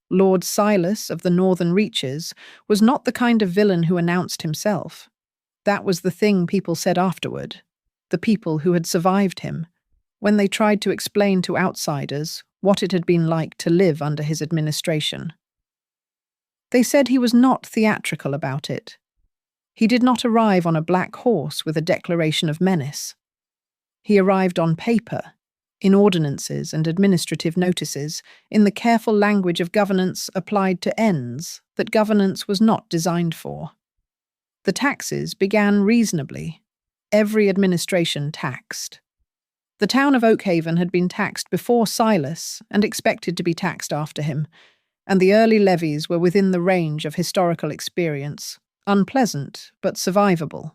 Lord Silas of the Northern Reaches was not the kind of villain who announced himself. That was the thing people said afterward, the people who had survived him, when they tried to explain to outsiders what it had been like to live under his administration. They said he was not theatrical about it. He did not arrive on a black horse with a declaration of menace. He arrived on paper, in ordinances and administrative notices, in the careful language of governance applied to ends that governance was not designed for. The taxes began reasonably. Every administration taxed. The town of Oakhaven had been taxed before Silas and expected to be taxed after him, and the early levies were within the range of historical experience, unpleasant but survivable.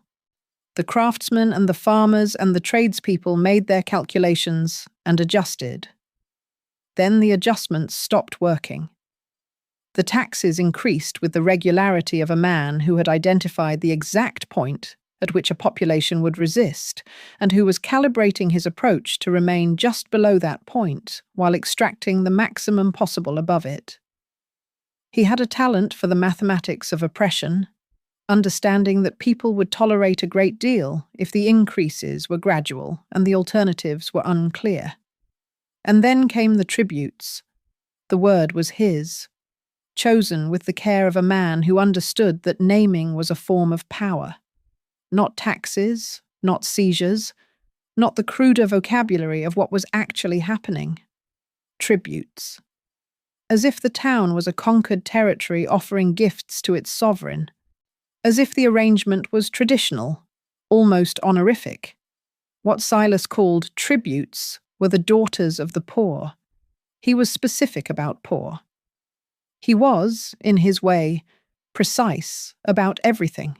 The craftsmen and the farmers and the tradespeople made their calculations and adjusted. Then the adjustments stopped working. The taxes increased with the regularity of a man who had identified the exact point at which a population would resist, and who was calibrating his approach to remain just below that point while extracting the maximum possible above it. He had a talent for the mathematics of oppression, understanding that people would tolerate a great deal if the increases were gradual and the alternatives were unclear. And then came the tributes. The word was his, chosen with the care of a man who understood that naming was a form of power. Not taxes, not seizures, not the cruder vocabulary of what was actually happening. Tributes. As if the town was a conquered territory offering gifts to its sovereign. As if the arrangement was traditional, almost honorific. What Silas called tributes were the daughters of the poor. He was specific about poor. He was, in his way, precise about everything.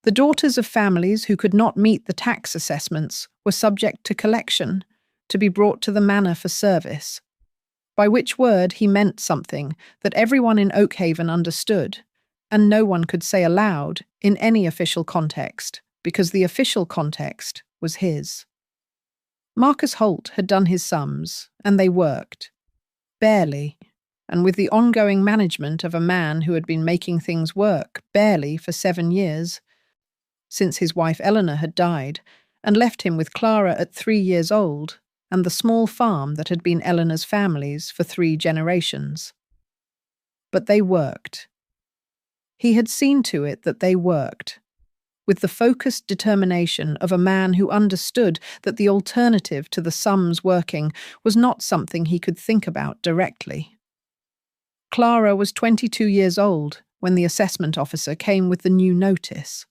The daughters of families who could not meet the tax assessments were subject to collection, to be brought to the manor for service. By which word he meant something that everyone in Oakhaven understood, and no one could say aloud in any official context, because the official context was his. Marcus Holt had done his sums, and they worked. Barely, and with the ongoing management of a man who had been making things work barely for 7 years, since his wife Eleanor had died, and left him with Clara at 3 years old, and the small farm that had been Eleanor's family's for 3 generations. But they worked. He had seen to it that they worked, with the focused determination of a man who understood that the alternative to the sums working was not something he could think about directly. Clara was 22 years old when the assessment officer came with the new notice.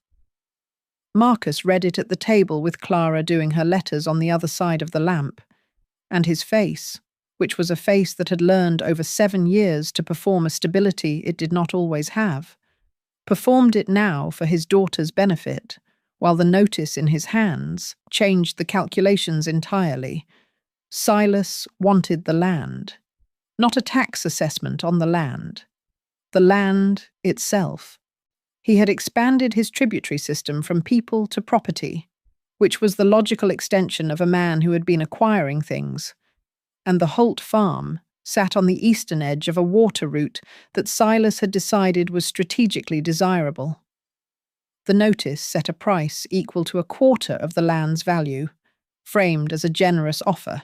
Marcus read it at the table with Clara doing her letters on the other side of the lamp, and his face, which was a face that had learned over 7 years to perform a stability it did not always have, performed it now for his daughter's benefit, while the notice in his hands changed the calculations entirely. Silas wanted the land, not a tax assessment on the land itself. He had expanded his tributary system from people to property, which was the logical extension of a man who had been acquiring things, and the Holt farm sat on the eastern edge of a water route that Silas had decided was strategically desirable. The notice set a price equal to 1/4 of the land's value, framed as a generous offer,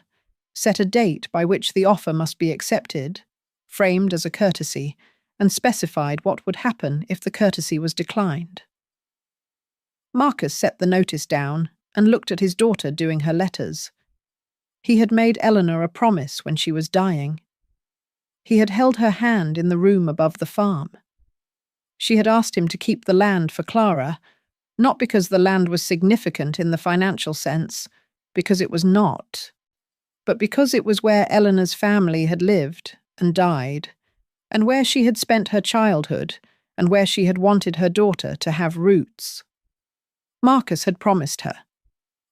set a date by which the offer must be accepted, framed as a courtesy, and specified what would happen if the courtesy was declined. Marcus set the notice down and looked at his daughter doing her letters. He had made Eleanor a promise when she was dying. He had held her hand in the room above the farm. She had asked him to keep the land for Clara, not because the land was significant in the financial sense, because it was not, but because it was where Eleanor's family had lived and died, and where she had spent her childhood, and where she had wanted her daughter to have roots. Marcus had promised her,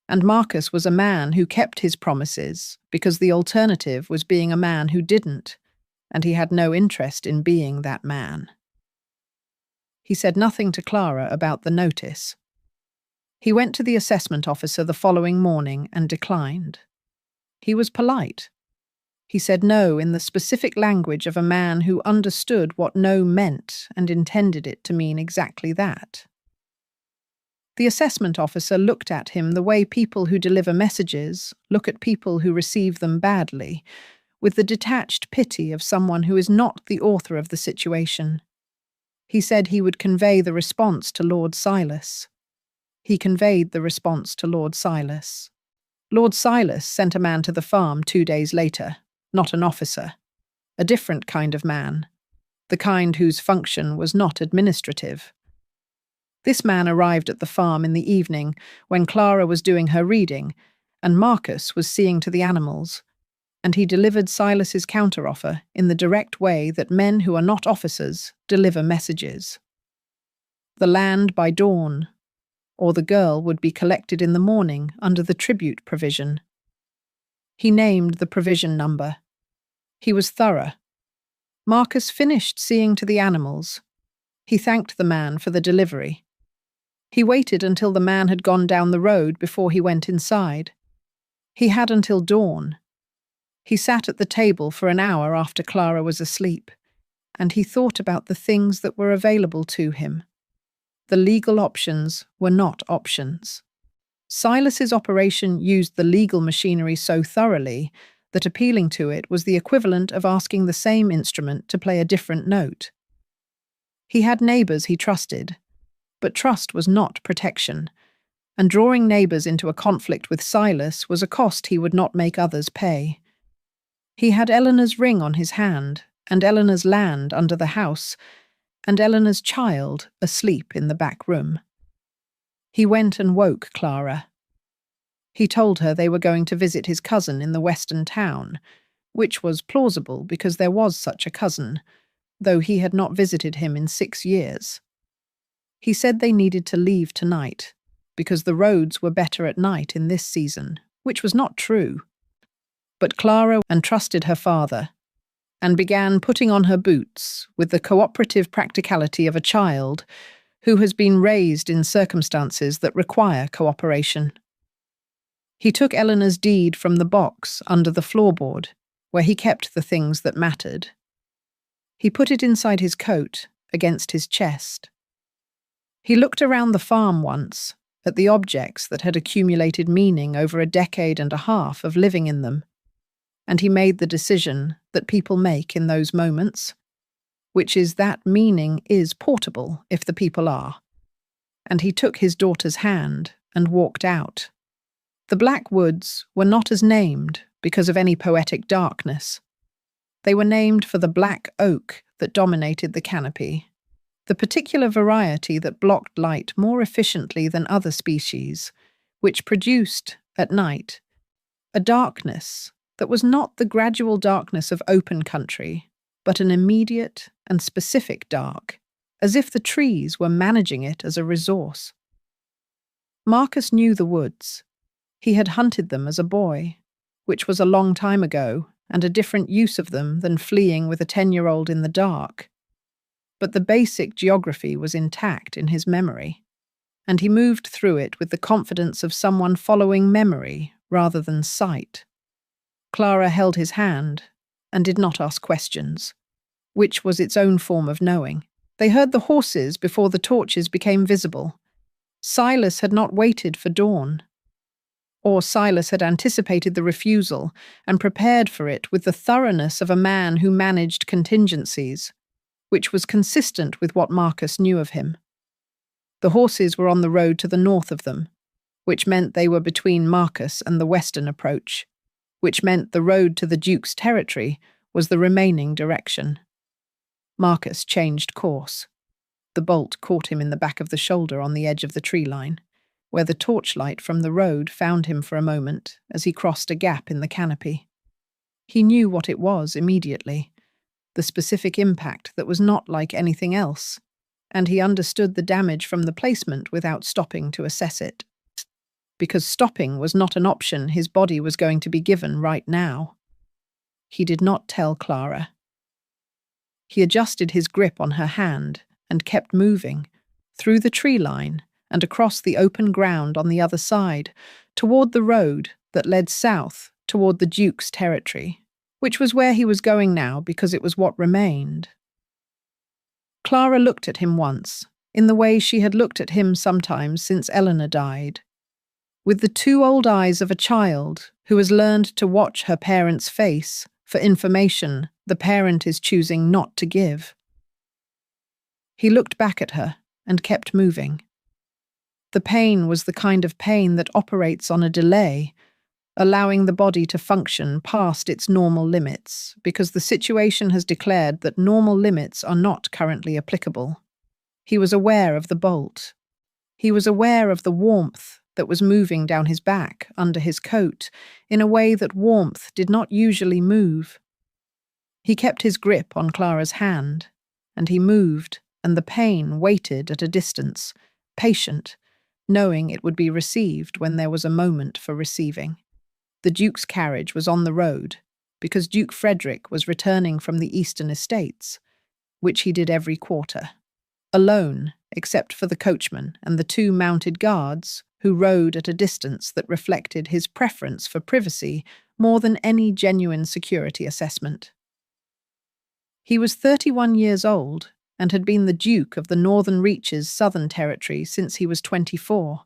and Marcus was a man who kept his promises because the alternative was being a man who didn't, and he had no interest in being that man. He said nothing to Clara about the notice. He went to the assessment officer the following morning and declined. He was polite. He said no in the specific language of a man who understood what no meant and intended it to mean exactly that. The assessment officer looked at him the way people who deliver messages look at people who receive them badly, with the detached pity of someone who is not the author of the situation. He said he would convey the response to Lord Silas. He conveyed the response to Lord Silas. Lord Silas sent a man to the farm 2 days later, not an officer, a different kind of man, the kind whose function was not administrative. This man arrived at the farm in the evening when Clara was doing her reading and Marcus was seeing to the animals, and he delivered Silas's counteroffer in the direct way that men who are not officers deliver messages. The land by dawn, or the girl would be collected in the morning under the tribute provision. He named the provision number. He was thorough. Marcus finished seeing to the animals. He thanked the man for the delivery. He waited until the man had gone down the road before he went inside. He had until dawn. He sat at the table for an hour after Clara was asleep, and he thought about the things that were available to him. The legal options were not options. Silas's operation used the legal machinery so thoroughly that appealing to it was the equivalent of asking the same instrument to play a different note. He had neighbours he trusted, but trust was not protection, and drawing neighbours into a conflict with Silas was a cost he would not make others pay. He had Eleanor's ring on his hand, and Eleanor's land under the house, and Eleanor's child asleep in the back room. He went and woke Clara. He told her they were going to visit his cousin in the western town, which was plausible because there was such a cousin, though he had not visited him in 6 years. He said they needed to leave tonight, because the roads were better at night in this season, which was not true. But Clara trusted her father, and began putting on her boots with the cooperative practicality of a child who has been raised in circumstances that require cooperation. He took Eleanor's deed from the box under the floorboard, where he kept the things that mattered. He put it inside his coat, against his chest. He looked around the farm once, at the objects that had accumulated meaning over a decade and a half of living in them, and he made the decision that people make in those moments, which is that meaning is portable if the people are. And he took his daughter's hand and walked out. The Black Woods were not as named because of any poetic darkness. They were named for the black oak that dominated the canopy, the particular variety that blocked light more efficiently than other species, which produced, at night, a darkness that was not the gradual darkness of open country, but an immediate and specific dark, as if the trees were managing it as a resource. Marcus knew the woods. He had hunted them as a boy, which was a long time ago, and a different use of them than fleeing with a 10-year-old in the dark. But the basic geography was intact in his memory, and he moved through it with the confidence of someone following memory rather than sight. Clara held his hand and did not ask questions, which was its own form of knowing. They heard the horses before the torches became visible. Silas had not waited for dawn. Or Silas had anticipated the refusal and prepared for it with the thoroughness of a man who managed contingencies, which was consistent with what Marcus knew of him. The horses were on the road to the north of them, which meant they were between Marcus and the western approach, which meant the road to the Duke's territory was the remaining direction. Marcus changed course. The bolt caught him in the back of the shoulder on the edge of the tree line, where the torchlight from the road found him for a moment as he crossed a gap in the canopy. He knew what it was immediately, the specific impact that was not like anything else, and he understood the damage from the placement without stopping to assess it. Because stopping was not an option his body was going to be given right now. He did not tell Clara. He adjusted his grip on her hand and kept moving, through the tree line and across the open ground on the other side, toward the road that led south toward the Duke's territory, which was where he was going now because it was what remained. Clara looked at him once, in the way she had looked at him sometimes since Eleanor died, with the two old eyes of a child who has learned to watch her parent's face for information the parent is choosing not to give. He looked back at her and kept moving. The pain was the kind of pain that operates on a delay, allowing the body to function past its normal limits, because the situation has declared that normal limits are not currently applicable. He was aware of the bolt. He was aware of the warmth that was moving down his back under his coat in a way that warmth did not usually move. He kept his grip on Clara's hand, and he moved, and the pain waited at a distance, patient, knowing it would be received when there was a moment for receiving. The Duke's carriage was on the road, because Duke Frederick was returning from the Eastern Estates, which he did every quarter, alone except for the coachman and the two mounted guards who rode at a distance that reflected his preference for privacy more than any genuine security assessment. He was 31 years old and had been the Duke of the Northern Reaches Southern Territory since he was 24,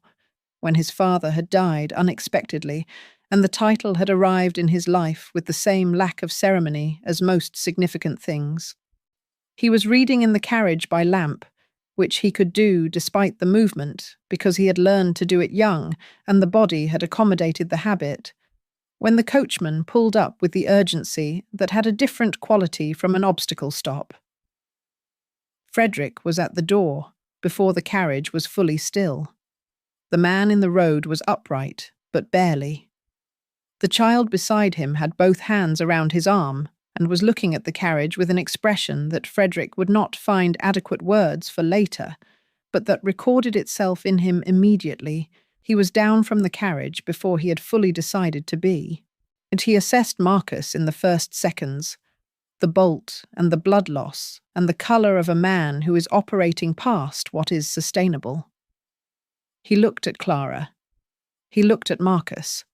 when his father had died unexpectedly, and the title had arrived in his life with the same lack of ceremony as most significant things. He was reading in the carriage by lamp, which he could do despite the movement, because he had learned to do it young, and the body had accommodated the habit, when the coachman pulled up with the urgency that had a different quality from an obstacle stop. Frederick was at the door, before the carriage was fully still. The man in the road was upright, but barely. The child beside him had both hands around his arm and was looking at the carriage with an expression that Frederick would not find adequate words for later, but that recorded itself in him immediately. He was down from the carriage before he had fully decided to be, and he assessed Marcus in the first seconds, the bolt and the blood loss and the colour of a man who is operating past what is sustainable. He looked at Clara. He looked at Marcus.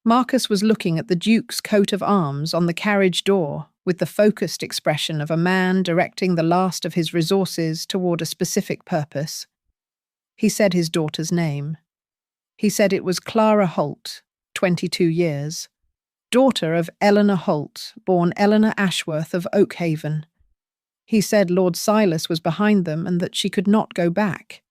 Marcus was looking at the Duke's coat of arms on the carriage door with the focused expression of a man directing the last of his resources toward a specific purpose. He said his daughter's name. He said it was Clara Holt, 22 years, daughter of Eleanor Holt, born Eleanor Ashworth of Oakhaven. He said Lord Silas was behind them and that she could not go back.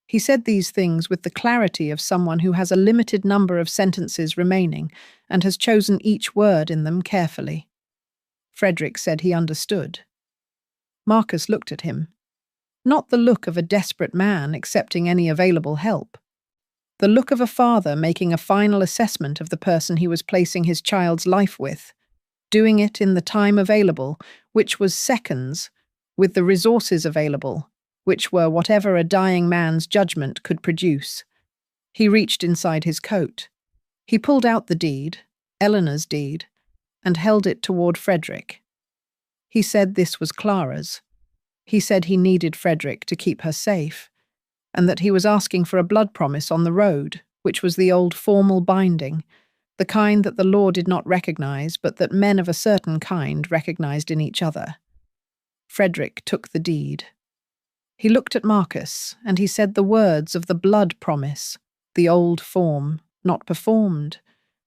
He said these things with the clarity of someone who has a limited number of sentences remaining and has chosen each word in them carefully. Frederick said he understood. Marcus looked at him. Not the look of a desperate man accepting any available help. The look of a father making a final assessment of the person he was placing his child's life with, doing it in the time available, which was seconds, with the resources available, which were whatever a dying man's judgment could produce. He reached inside his coat. He pulled out the deed, Eleanor's deed, and held it toward Frederick. He said this was Clara's. He said he needed Frederick to keep her safe, and that he was asking for a blood promise on the road, which was the old formal binding, the kind that the law did not recognize, but that men of a certain kind recognized in each other. Frederick took the deed. He looked at Marcus, and he said the words of the blood promise, the old form, not performed,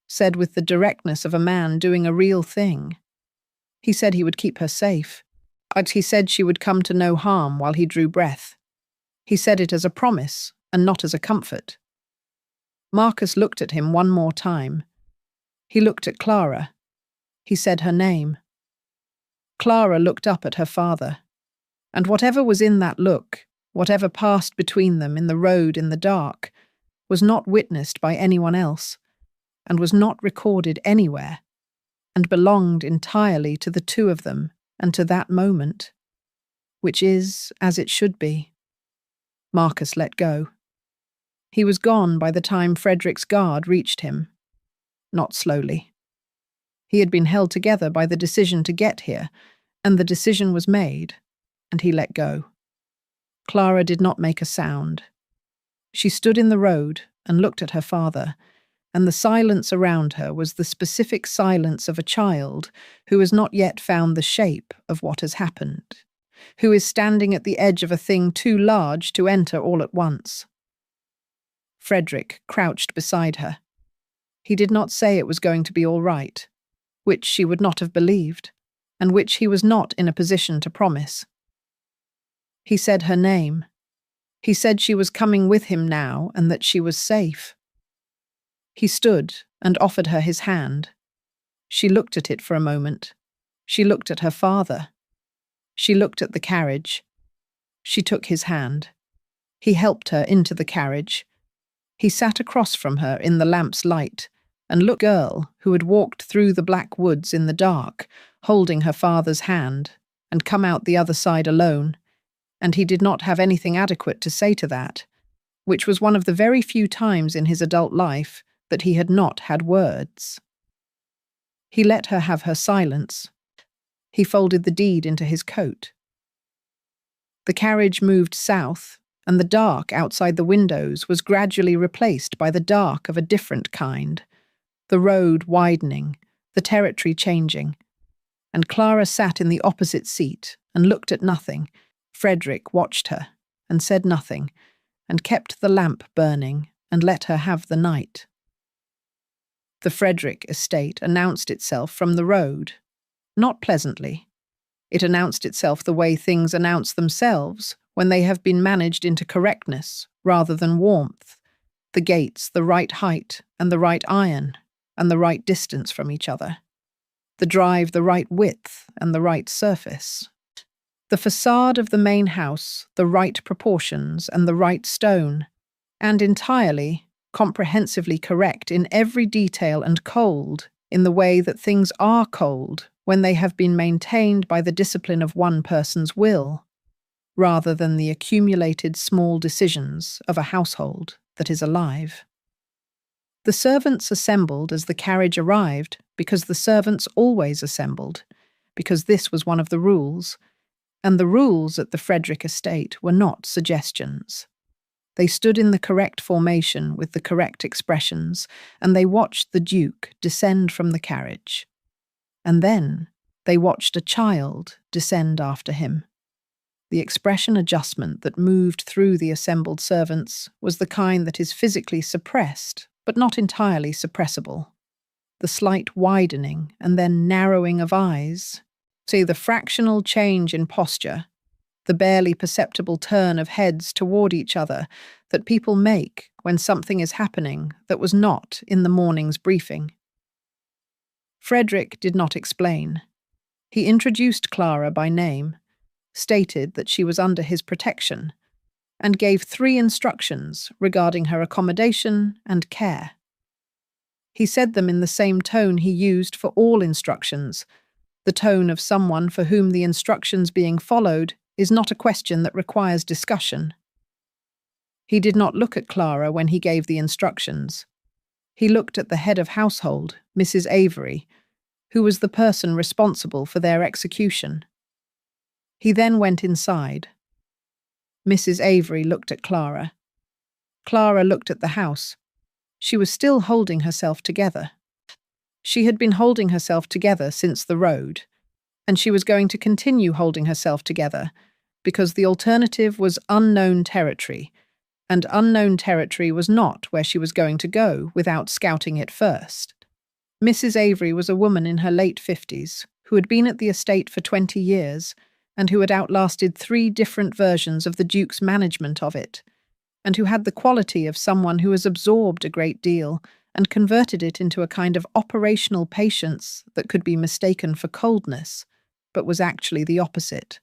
said with the directness of a man doing a real thing. He said he would keep her safe, but he said she would come to no harm while he drew breath. He said it as a promise, and not as a comfort. Marcus looked at him one more time. He looked at Clara. He said her name. Clara looked up at her father, and whatever was in that look, whatever passed between them in the road in the dark, was not witnessed by anyone else, and was not recorded anywhere, and belonged entirely to the two of them and to that moment, which is as it should be. Marcus let go. He was gone by the time Frederick's guard reached him. Not slowly. He had been held together by the decision to get here, and the decision was made, and he let go. Clara did not make a sound. She stood in the road and looked at her father, and the silence around her was the specific silence of a child who has not yet found the shape of what has happened, who is standing at the edge of a thing too large to enter all at once. Frederick crouched beside her. He did not say it was going to be all right, which she would not have believed, and which he was not in a position to promise. He said her name. He said she was coming with him now and that she was safe. He stood and offered her his hand. She looked at it for a moment. She looked at her father. She looked at the carriage. She took his hand. He helped her into the carriage. He sat across from her in the lamp's light and looked at the girl who had walked through the black woods in the dark, holding her father's hand, and come out the other side alone, and he did not have anything adequate to say to that, which was one of the very few times in his adult life that he had not had words. He let her have her silence. He folded the deed into his coat. The carriage moved south, and the dark outside the windows was gradually replaced by the dark of a different kind, the road widening, the territory changing, and Clara sat in the opposite seat and looked at nothing. Frederick watched her and said nothing, and kept the lamp burning and let her have the night. The Frederick estate announced itself from the road, not pleasantly. It announced itself the way things announce themselves when they have been managed into correctness rather than warmth, the gates the right height and the right iron and the right distance from each other, the drive the right width and the right surface, the facade of the main house the right proportions and the right stone, and entirely, comprehensively correct in every detail and cold in the way that things are cold when they have been maintained by the discipline of one person's will, rather than the accumulated small decisions of a household that is alive. The servants assembled as the carriage arrived because the servants always assembled, because this was one of the rules, and the rules at the Frederick estate were not suggestions. They stood in the correct formation with the correct expressions, and they watched the Duke descend from the carriage. And then they watched a child descend after him. The expression adjustment that moved through the assembled servants was the kind that is physically suppressed, but not entirely suppressible. The slight widening and then narrowing of eyes, see the fractional change in posture, the barely perceptible turn of heads toward each other that people make when something is happening that was not in the morning's briefing. Frederick did not explain. He introduced Clara by name, stated that she was under his protection, and gave 3 instructions regarding her accommodation and care. He said them in the same tone he used for all instructions, the tone of someone for whom the instructions being followed is not a question that requires discussion. He did not look at Clara when he gave the instructions. He looked at the head of household, Mrs. Avery, who was the person responsible for their execution. He then went inside. Mrs. Avery looked at Clara. Clara looked at the house. She was still holding herself together. She had been holding herself together since the road, and she was going to continue holding herself together because the alternative was unknown territory, and unknown territory was not where she was going to go without scouting it first. Mrs. Avery was a woman in her late 50s who had been at the estate for 20 years and who had outlasted 3 different versions of the Duke's management of it, and who had the quality of someone who has absorbed a great deal and converted it into a kind of operational patience that could be mistaken for coldness, but was actually the opposite.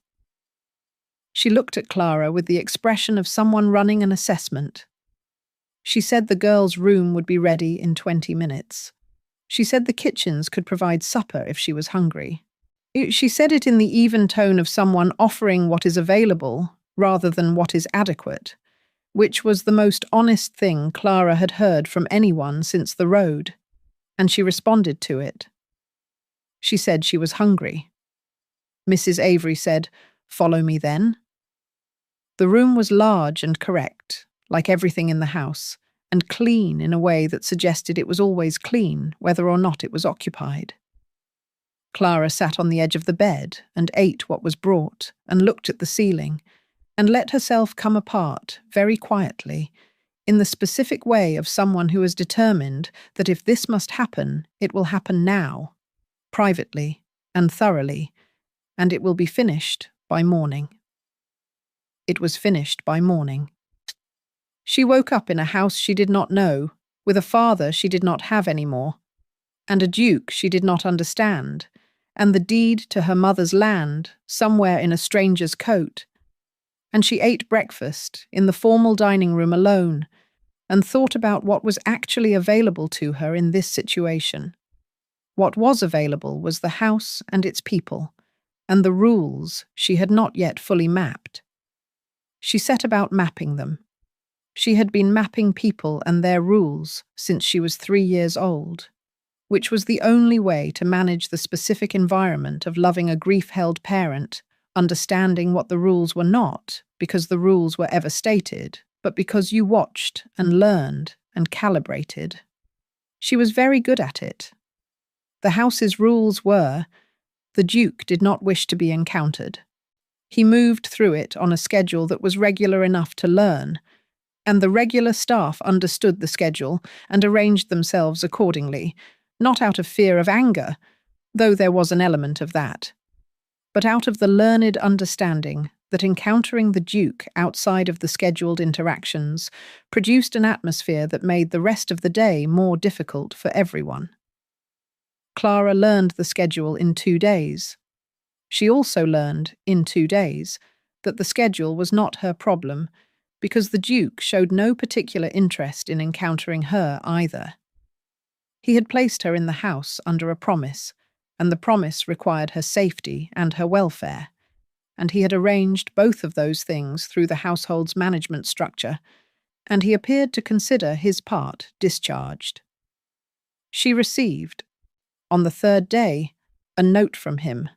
She looked at Clara with the expression of someone running an assessment. She said the girl's room would be ready in 20 minutes. She said the kitchens could provide supper if she was hungry. She said it in the even tone of someone offering what is available rather than what is adequate, which was the most honest thing Clara had heard from anyone since the road, and she responded to it. She said she was hungry. Mrs. Avery said, "Follow me then." The room was large and correct, like everything in the house, and clean in a way that suggested it was always clean, whether or not it was occupied. Clara sat on the edge of the bed and ate what was brought and looked at the ceiling and let herself come apart very quietly, in the specific way of someone who is determined that if this must happen, it will happen now, privately and thoroughly, and it will be finished by morning. It was finished by morning. She woke up in a house she did not know, with a father she did not have anymore, and a duke she did not understand, and the deed to her mother's land somewhere in a stranger's coat. And she ate breakfast in the formal dining room alone, and thought about what was actually available to her in this situation. What was available was the house and its people, and the rules she had not yet fully mapped. She set about mapping them. She had been mapping people and their rules since she was 3 years old, which was the only way to manage the specific environment of loving a grief-held parent, understanding what the rules were not because the rules were ever stated, but because you watched and learned and calibrated. She was very good at it. The house's rules were, the Duke did not wish to be encountered. He moved through it on a schedule that was regular enough to learn, and the regular staff understood the schedule and arranged themselves accordingly, not out of fear of anger, though there was an element of that, but out of the learned understanding that encountering the Duke outside of the scheduled interactions produced an atmosphere that made the rest of the day more difficult for everyone. Clara learned the schedule in 2 days. She also learned, in 2 days, that the schedule was not her problem, because the Duke showed no particular interest in encountering her either. He had placed her in the house under a promise, and the promise required her safety and her welfare, and he had arranged both of those things through the household's management structure, and he appeared to consider his part discharged. She received, on the 3rd day, a note from him,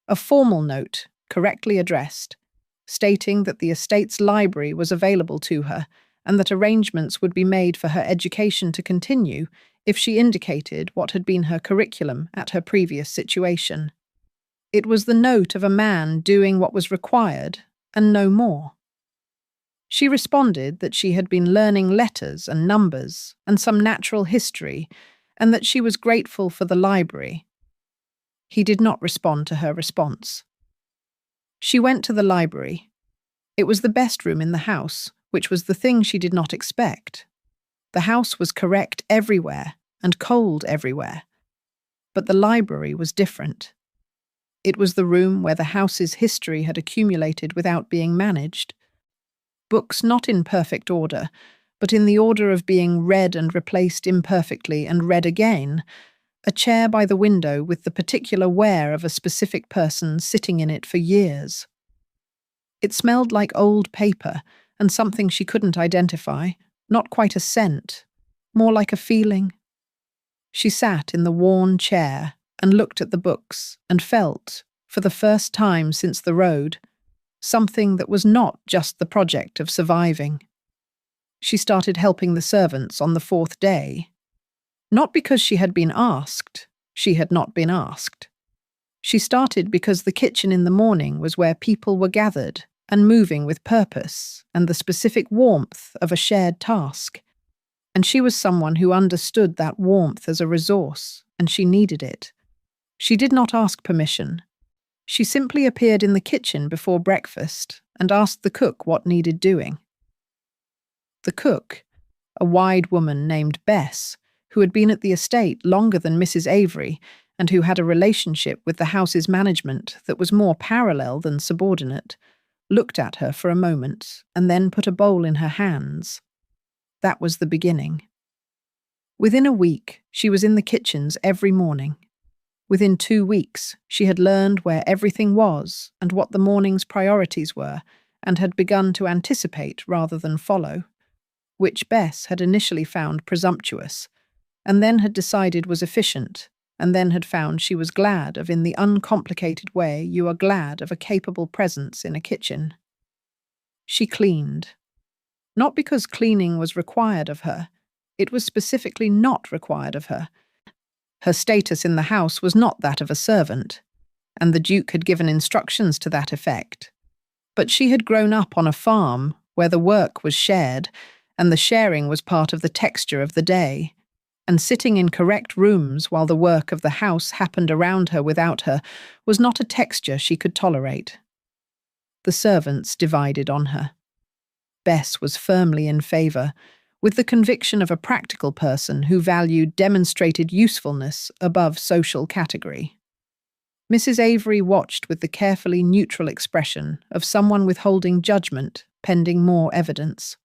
a formal note, correctly addressed, stating that the estate's library was available to her and that arrangements would be made for her education to continue if she indicated what had been her curriculum at her previous situation. It was the note of a man doing what was required, and no more. She responded that she had been learning letters and numbers and some natural history, and that she was grateful for the library. He did not respond to her response. She went to the library. It was the best room in the house, which was the thing she did not expect. The house was correct everywhere and cold everywhere. But the library was different. It was the room where the house's history had accumulated without being managed. Books not in perfect order, but in the order of being read and replaced imperfectly and read again, a chair by the window with the particular wear of a specific person sitting in it for years. It smelled like old paper and something she couldn't identify, not quite a scent, more like a feeling. She sat in the worn chair and looked at the books and felt, for the first time since the road, something that was not just the project of surviving. She started helping the servants on the 4th day. Not because she had been asked. She had not been asked. She started because the kitchen in the morning was where people were gathered and moving with purpose and the specific warmth of a shared task. And she was someone who understood that warmth as a resource, and she needed it. She did not ask permission. She simply appeared in the kitchen before breakfast and asked the cook what needed doing. The cook, a wide woman named Bess, who had been at the estate longer than Mrs. Avery and who had a relationship with the house's management that was more parallel than subordinate, looked at her for a moment and then put a bowl in her hands. That was the beginning. Within a week, she was in the kitchens every morning. Within 2 weeks, she had learned where everything was and what the morning's priorities were, and had begun to anticipate rather than follow, which Bess had initially found presumptuous, and then had decided was efficient, and then had found she was glad of in the uncomplicated way you are glad of a capable presence in a kitchen. She cleaned. Not because cleaning was required of her. It was specifically not required of her. Her status in the house was not that of a servant, and the Duke had given instructions to that effect. But she had grown up on a farm where the work was shared, and the sharing was part of the texture of the day. And sitting in correct rooms while the work of the house happened around her without her was not a texture she could tolerate. The servants divided on her. Bess was firmly in favour, with the conviction of a practical person who valued demonstrated usefulness above social category. Mrs. Avery watched with the carefully neutral expression of someone withholding judgment pending more evidence.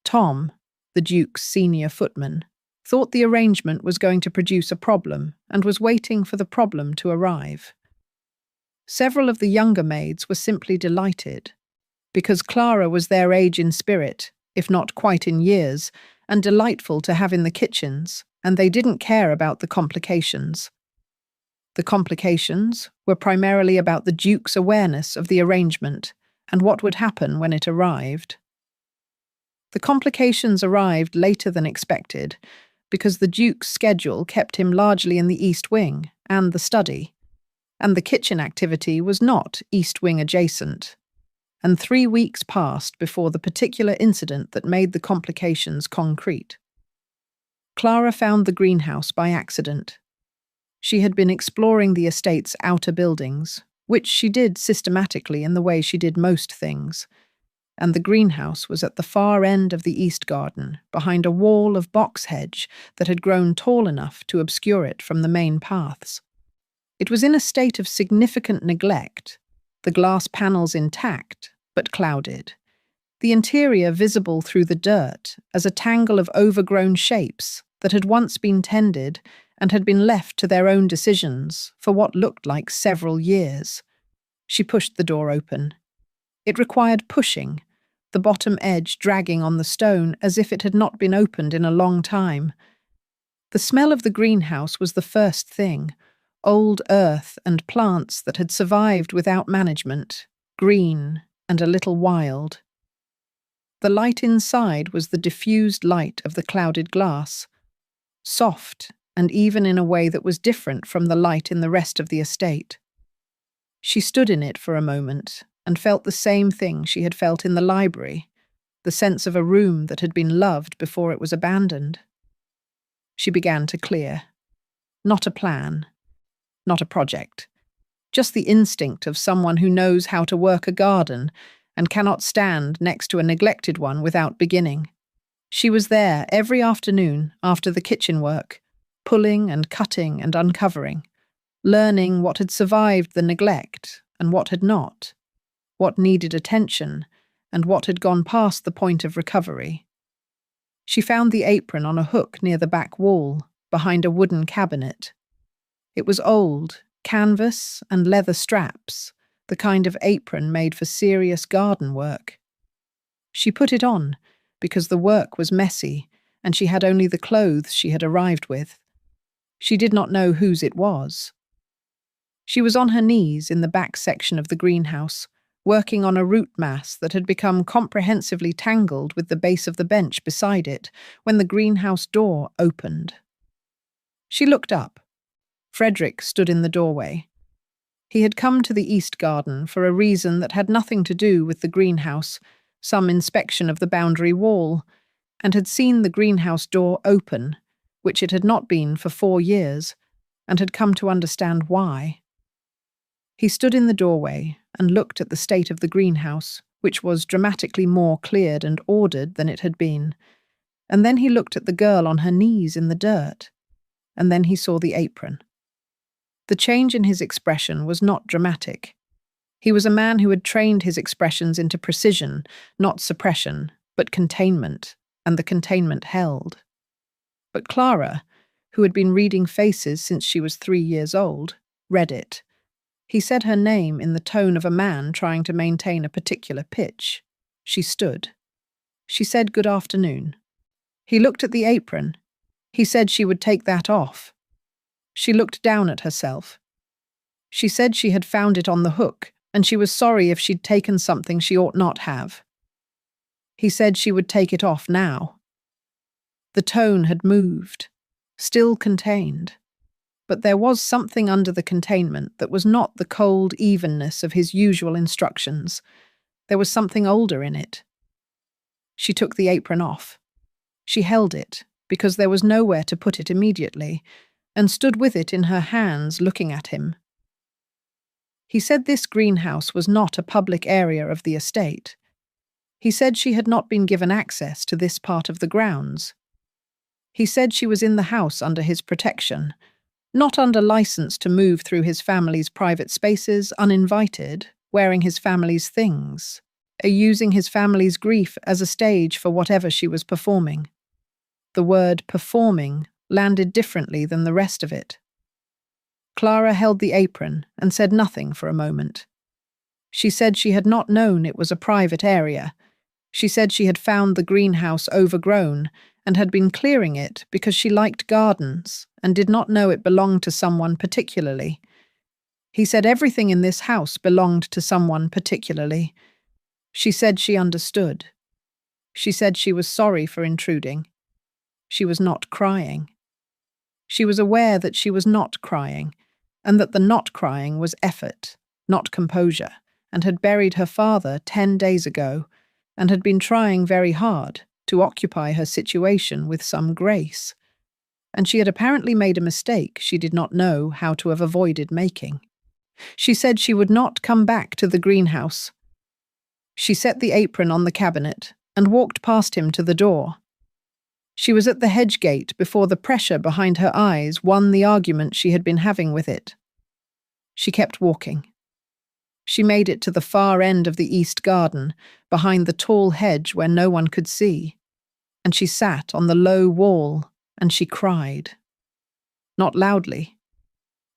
Tom, the Duke's senior footman, thought the arrangement was going to produce a problem and was waiting for the problem to arrive. Several of the younger maids were simply delighted, because Clara was their age in spirit, if not quite in years, and delightful to have in the kitchens, and they didn't care about the complications. The complications were primarily about the Duke's awareness of the arrangement and what would happen when it arrived. The complications arrived later than expected, because the Duke's schedule kept him largely in the East Wing and the study, and the kitchen activity was not East Wing adjacent. And 3 weeks passed before the particular incident that made the complications concrete. Clara found the greenhouse by accident. She had been exploring the estate's outer buildings, which she did systematically in the way she did most things, and the greenhouse was at the far end of the east garden, behind a wall of box hedge that had grown tall enough to obscure it from the main paths. It was in a state of significant neglect, the glass panels intact, but clouded, the interior visible through the dirt as a tangle of overgrown shapes that had once been tended and had been left to their own decisions for what looked like several years. She pushed the door open. It required pushing, the bottom edge dragging on the stone as if it had not been opened in a long time. The smell of the greenhouse was the first thing, old earth and plants that had survived without management, green and a little wild. The light inside was the diffused light of the clouded glass, soft and even in a way that was different from the light in the rest of the estate. She stood in it for a moment and felt the same thing she had felt in the library, the sense of a room that had been loved before it was abandoned. She began to clear. Not a plan, not a project, just the instinct of someone who knows how to work a garden and cannot stand next to a neglected one without beginning. She was there every afternoon after the kitchen work, pulling and cutting and uncovering, learning what had survived the neglect and what had not, what needed attention and what had gone past the point of recovery. She found the apron on a hook near the back wall, behind a wooden cabinet. It was old, canvas and leather straps, the kind of apron made for serious garden work. She put it on because the work was messy and she had only the clothes she had arrived with. She did not know whose it was. She was on her knees in the back section of the greenhouse, working on a root mass that had become comprehensively tangled with the base of the bench beside it when the greenhouse door opened. She looked up. Frederick stood in the doorway. He had come to the east garden for a reason that had nothing to do with the greenhouse, some inspection of the boundary wall, and had seen the greenhouse door open, which it had not been for 4 years, and had come to understand why. He stood in the doorway and looked at the state of the greenhouse, which was dramatically more cleared and ordered than it had been, and then he looked at the girl on her knees in the dirt, and then he saw the apron. The change in his expression was not dramatic. He was a man who had trained his expressions into precision, not suppression, but containment, and the containment held. But Clara, who had been reading faces since she was 3 years old, read it. He said her name in the tone of a man trying to maintain a particular pitch. She stood. She said good afternoon. He looked at the apron. He said she would take that off. She looked down at herself. She said she had found it on the hook, and she was sorry if she'd taken something she ought not have. He said she would take it off now. The tone had moved, still contained, but there was something under the containment that was not the cold evenness of his usual instructions. There was something older in it. She took the apron off. She held it, because there was nowhere to put it immediately, and stood with it in her hands looking at him. He said this greenhouse was not a public area of the estate. He said she had not been given access to this part of the grounds. He said she was in the house under his protection, not under license to move through his family's private spaces uninvited, wearing his family's things, using his family's grief as a stage for whatever she was performing. The word performing landed differently than the rest of it. Clara held the apron and said nothing for a moment. She said she had not known it was a private area. She said she had found the greenhouse overgrown and had been clearing it because she liked gardens and did not know it belonged to someone particularly. He said everything in this house belonged to someone particularly. She said she understood. She said she was sorry for intruding. She was not crying. She was aware that she was not crying, and that the not crying was effort, not composure, and had buried her father 10 days ago, and had been trying very hard to occupy her situation with some grace. And she had apparently made a mistake she did not know how to have avoided making. She said she would not come back to the greenhouse. She set the apron on the cabinet and walked past him to the door. She was at the hedge gate before the pressure behind her eyes won the argument she had been having with it. She kept walking. She made it to the far end of the east garden, behind the tall hedge where no one could see, and she sat on the low wall and she cried. Not loudly.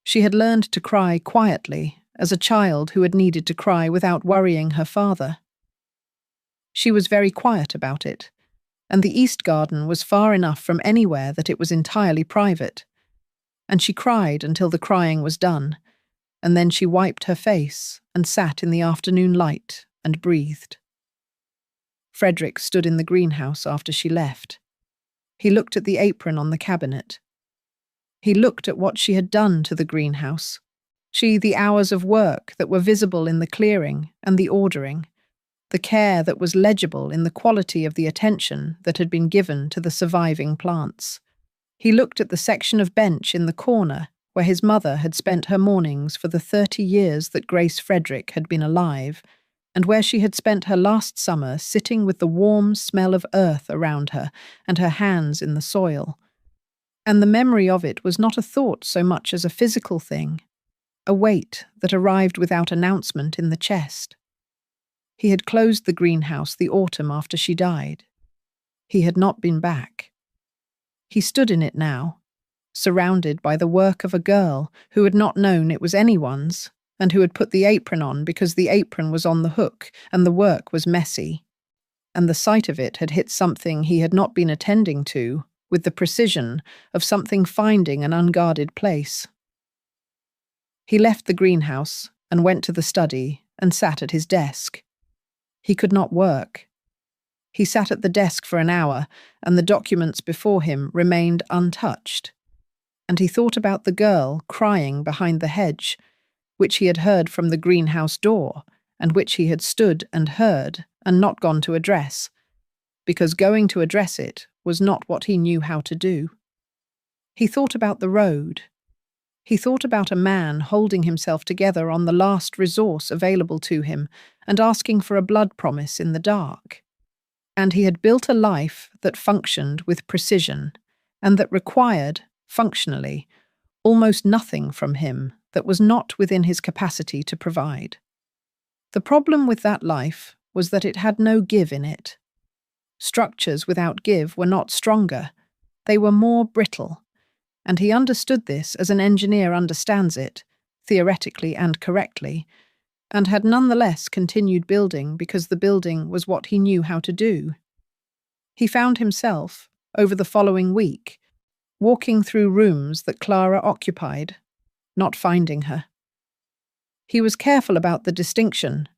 She had learned to cry quietly, as a child who had needed to cry without worrying her father. She was very quiet about it, and the east garden was far enough from anywhere that it was entirely private. And she cried until the crying was done, and then she wiped her face and sat in the afternoon light and breathed. Frederick stood in the greenhouse after she left. He looked at the apron on the cabinet. He looked at what she had done to the greenhouse. The hours of work that were visible in the clearing and the ordering, the care that was legible in the quality of the attention that had been given to the surviving plants. He looked at the section of bench in the corner where his mother had spent her mornings for the 30 years that Grace Frederick had been alive, and where she had spent her last summer sitting with the warm smell of earth around her and her hands in the soil. And the memory of it was not a thought so much as a physical thing, a weight that arrived without announcement in the chest. He had closed the greenhouse the autumn after she died. He had not been back. He stood in it now, surrounded by the work of a girl who had not known it was anyone's, and who had put the apron on because the apron was on the hook and the work was messy, and the sight of it had hit something he had not been attending to with the precision of something finding an unguarded place. He left the greenhouse and went to the study and sat at his desk. He could not work. He sat at the desk for an hour, and the documents before him remained untouched. And he thought about the girl crying behind the hedge, which he had heard from the greenhouse door, and which he had stood and heard and not gone to address, because going to address it was not what he knew how to do. He thought about the road. He thought about a man holding himself together on the last resource available to him and asking for a blood promise in the dark. And he had built a life that functioned with precision and that required, functionally, almost nothing from him that was not within his capacity to provide. The problem with that life was that it had no give in it. Structures without give were not stronger, they were more brittle, and he understood this as an engineer understands it, theoretically and correctly, and had nonetheless continued building because the building was what he knew how to do. He found himself, over the following week, walking through rooms that Clara occupied, not finding her. He was careful about the distinction,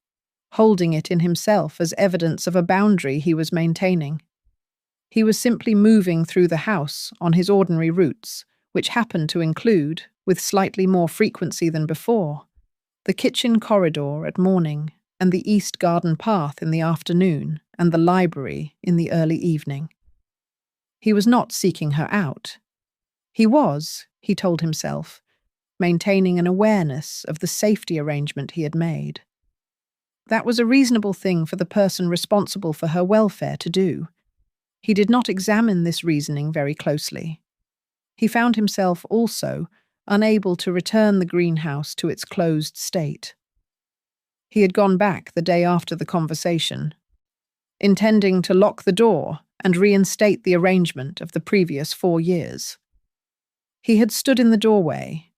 holding it in himself as evidence of a boundary he was maintaining. He was simply moving through the house on his ordinary routes, which happened to include, with slightly more frequency than before, the kitchen corridor at morning and the east garden path in the afternoon and the library in the early evening. He was not seeking her out. He was, he told himself, maintaining an awareness of the safety arrangement he had made. That was a reasonable thing for the person responsible for her welfare to do. He did not examine this reasoning very closely. He found himself also unable to return the greenhouse to its closed state. He had gone back the day after the conversation, intending to lock the door and reinstate the arrangement of the previous 4 years. He had stood in the doorway.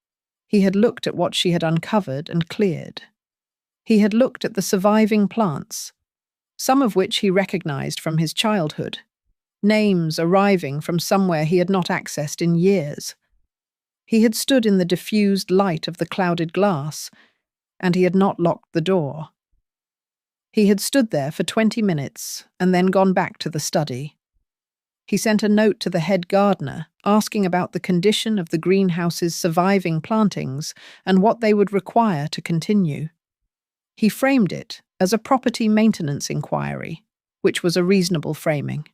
He had looked at what she had uncovered and cleared. He had looked at the surviving plants, some of which he recognized from his childhood, names arriving from somewhere he had not accessed in years. He had stood in the diffused light of the clouded glass, and he had not locked the door. He had stood there for 20 minutes and then gone back to the study. He sent a note to the head gardener asking about the condition of the greenhouse's surviving plantings and what they would require to continue. He framed it as a property maintenance inquiry, which was a reasonable framing,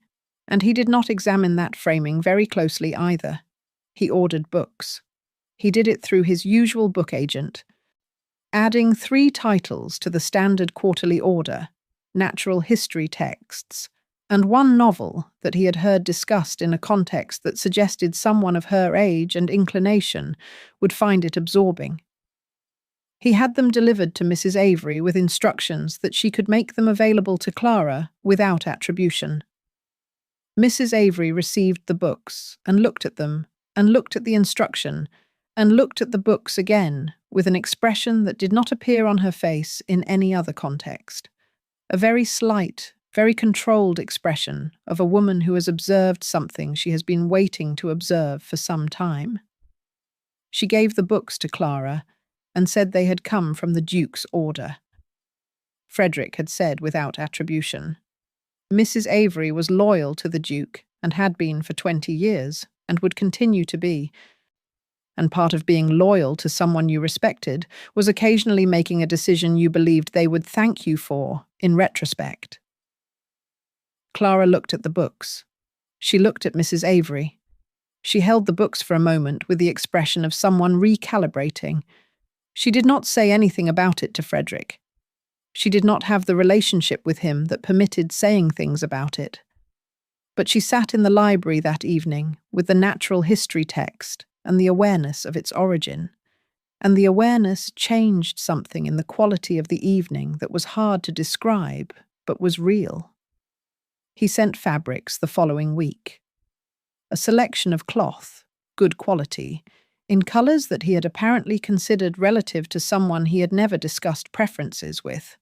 and he did not examine that framing very closely either. He ordered books. He did it through his usual book agent, adding 3 titles to the standard quarterly order, natural history texts, and 1 novel that he had heard discussed in a context that suggested someone of her age and inclination would find it absorbing. He had them delivered to Mrs. Avery with instructions that she could make them available to Clara without attribution. Mrs. Avery received the books and looked at them and looked at the instruction and looked at the books again with an expression that did not appear on her face in any other context. A very slight, very controlled expression of a woman who has observed something she has been waiting to observe for some time. She gave the books to Clara and said they had come from the Duke's order. Frederick had said without attribution. Mrs. Avery was loyal to the Duke and had been for 20 years and would continue to be. And part of being loyal to someone you respected was occasionally making a decision you believed they would thank you for in retrospect. Clara looked at the books. She looked at Mrs. Avery. She held the books for a moment with the expression of someone recalibrating. She did not say anything about it to Frederick. She did not have the relationship with him that permitted saying things about it. But she sat in the library that evening with the natural history text and the awareness of its origin. And the awareness changed something in the quality of the evening that was hard to describe, but was real. He sent fabrics the following week. A selection of cloth, good quality, in colours that he had apparently considered relative to someone he had never discussed preferences with,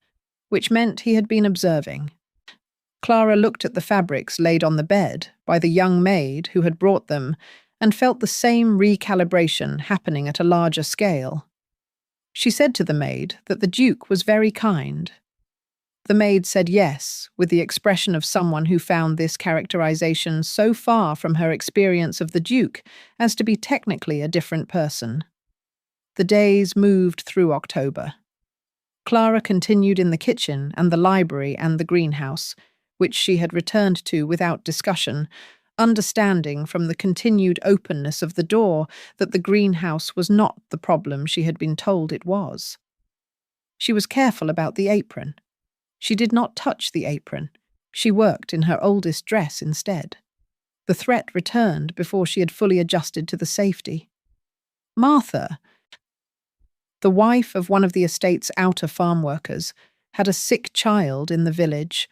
which meant he had been observing. Clara looked at the fabrics laid on the bed by the young maid who had brought them and felt the same recalibration happening at a larger scale. She said to the maid that the Duke was very kind. The maid said yes, with the expression of someone who found this characterization so far from her experience of the Duke as to be technically a different person. The days moved through October. Clara continued in the kitchen and the library and the greenhouse, which she had returned to without discussion, understanding from the continued openness of the door that the greenhouse was not the problem she had been told it was. She was careful about the apron. She did not touch the apron. She worked in her oldest dress instead. The threat returned before she had fully adjusted to the safety. Martha, the wife of one of the estate's outer farm workers, had a sick child in the village,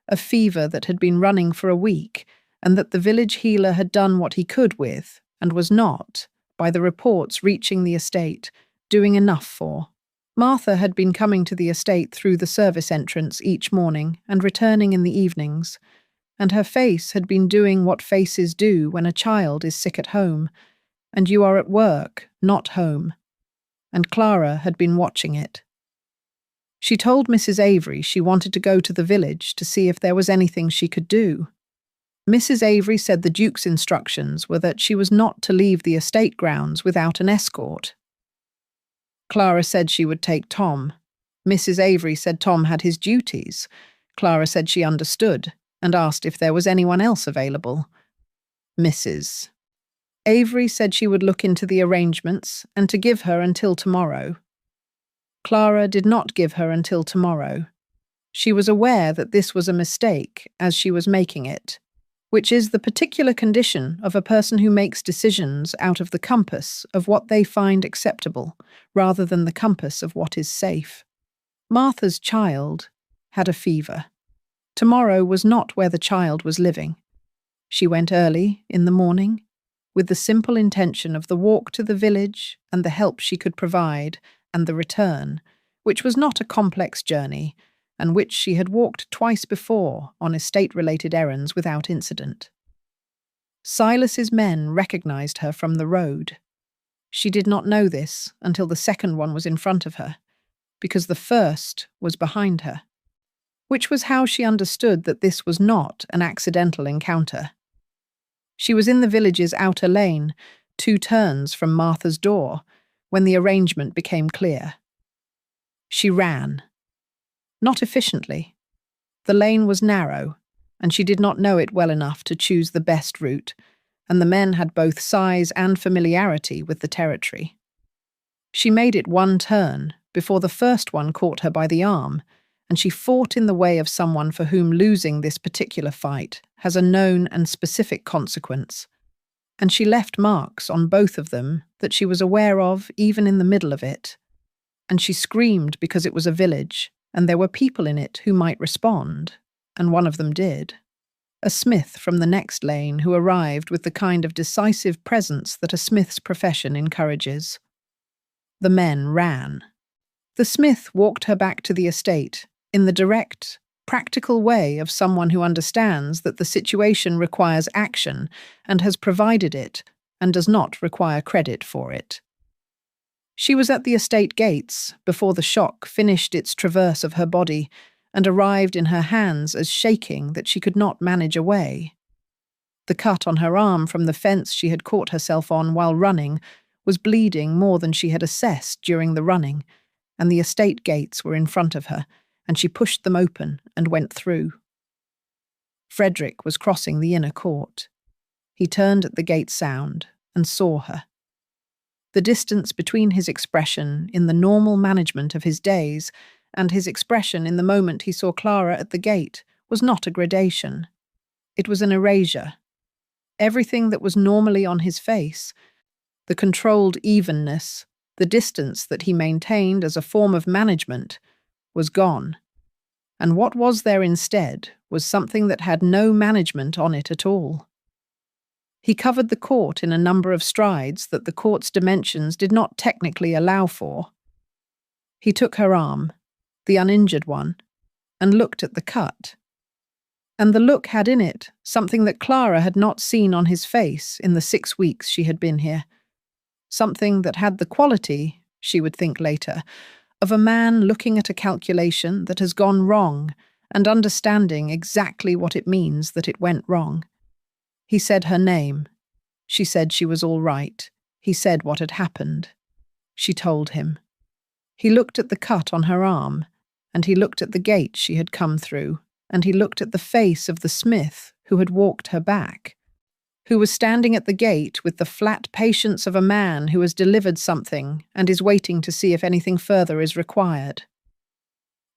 a fever that had been running for a week, and that the village healer had done what he could with, and was not, by the reports reaching the estate, doing enough for. Martha had been coming to the estate through the service entrance each morning and returning in the evenings, and her face had been doing what faces do when a child is sick at home, and you are at work, not home. And Clara had been watching it. She told Mrs. Avery she wanted to go to the village to see if there was anything she could do. Mrs. Avery said the Duke's instructions were that she was not to leave the estate grounds without an escort. Clara said she would take Tom. Mrs. Avery said Tom had his duties. Clara said she understood and asked if there was anyone else available. Mrs. Avery said she would look into the arrangements and to give her until tomorrow. Clara did not give her until tomorrow. She was aware that this was a mistake as she was making it, which is the particular condition of a person who makes decisions out of the compass of what they find acceptable, rather than the compass of what is safe. Martha's child had a fever. Tomorrow was not where the child was living. She went early in the morning, with the simple intention of the walk to the village and the help she could provide, and the return, which was not a complex journey, and which she had walked twice before on estate-related errands without incident. Silas's men recognized her from the road. She did not know this until the second one was in front of her, because the first was behind her, which was how she understood that this was not an accidental encounter. She was in the village's outer lane, 2 turns from Martha's door, when the arrangement became clear. She ran. Not efficiently. The lane was narrow, and she did not know it well enough to choose the best route, and the men had both size and familiarity with the territory. She made it 1 turn before the first one caught her by the arm, and she fought in the way of someone for whom losing this particular fight has a known and specific consequence, and she left marks on both of them that she was aware of even in the middle of it, and she screamed because it was a village, and there were people in it who might respond, and one of them did. A smith from the next lane who arrived with the kind of decisive presence that a smith's profession encourages. The men ran. The smith walked her back to the estate in the direct, practical way of someone who understands that the situation requires action and has provided it and does not require credit for it. She was at the estate gates before the shock finished its traverse of her body and arrived in her hands as shaking that she could not manage away. The cut on her arm from the fence she had caught herself on while running was bleeding more than she had assessed during the running, and the estate gates were in front of her, and she pushed them open and went through. Frederick was crossing the inner court. He turned at the gate sound and saw her. The distance between his expression in the normal management of his days and his expression in the moment he saw Clara at the gate was not a gradation. It was an erasure. Everything that was normally on his face, the controlled evenness, the distance that he maintained as a form of management, was gone. And what was there instead was something that had no management on it at all. He covered the court in a number of strides that the court's dimensions did not technically allow for. He took her arm, the uninjured one, and looked at the cut. And the look had in it something that Clara had not seen on his face in the 6 weeks she had been here. Something that had the quality, she would think later, of a man looking at a calculation that has gone wrong and understanding exactly what it means that it went wrong. He said her name. She said she was all right. He said what had happened. She told him. He looked at the cut on her arm, and he looked at the gate she had come through, and he looked at the face of the smith who had walked her back, who was standing at the gate with the flat patience of a man who has delivered something and is waiting to see if anything further is required.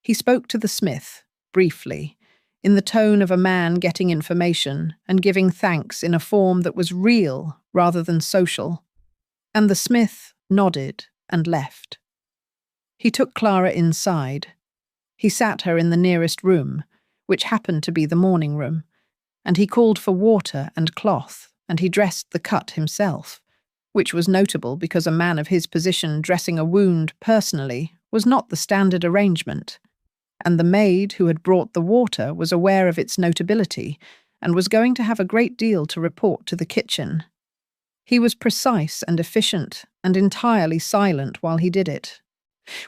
He spoke to the smith, briefly, in the tone of a man getting information and giving thanks in a form that was real rather than social, and the smith nodded and left. He took Clara inside. He sat her in the nearest room, which happened to be the morning room, and he called for water and cloth, and he dressed the cut himself, which was notable because a man of his position dressing a wound personally was not the standard arrangement, and the maid who had brought the water was aware of its notability and was going to have a great deal to report to the kitchen. He was precise and efficient and entirely silent while he did it,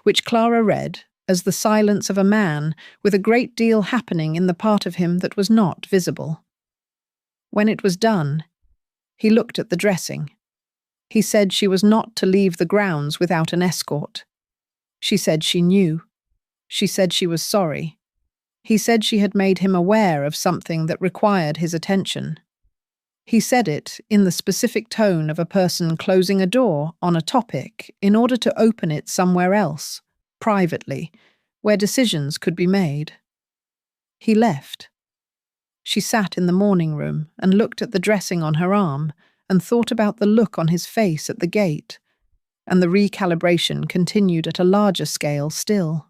which Clara read as the silence of a man with a great deal happening in the part of him that was not visible. When it was done, he looked at the dressing. He said she was not to leave the grounds without an escort. She said she knew. She said she was sorry. He said she had made him aware of something that required his attention. He said it in the specific tone of a person closing a door on a topic in order to open it somewhere else, privately, where decisions could be made. He left. She sat in the morning room and looked at the dressing on her arm and thought about the look on his face at the gate, and the recalibration continued at a larger scale still.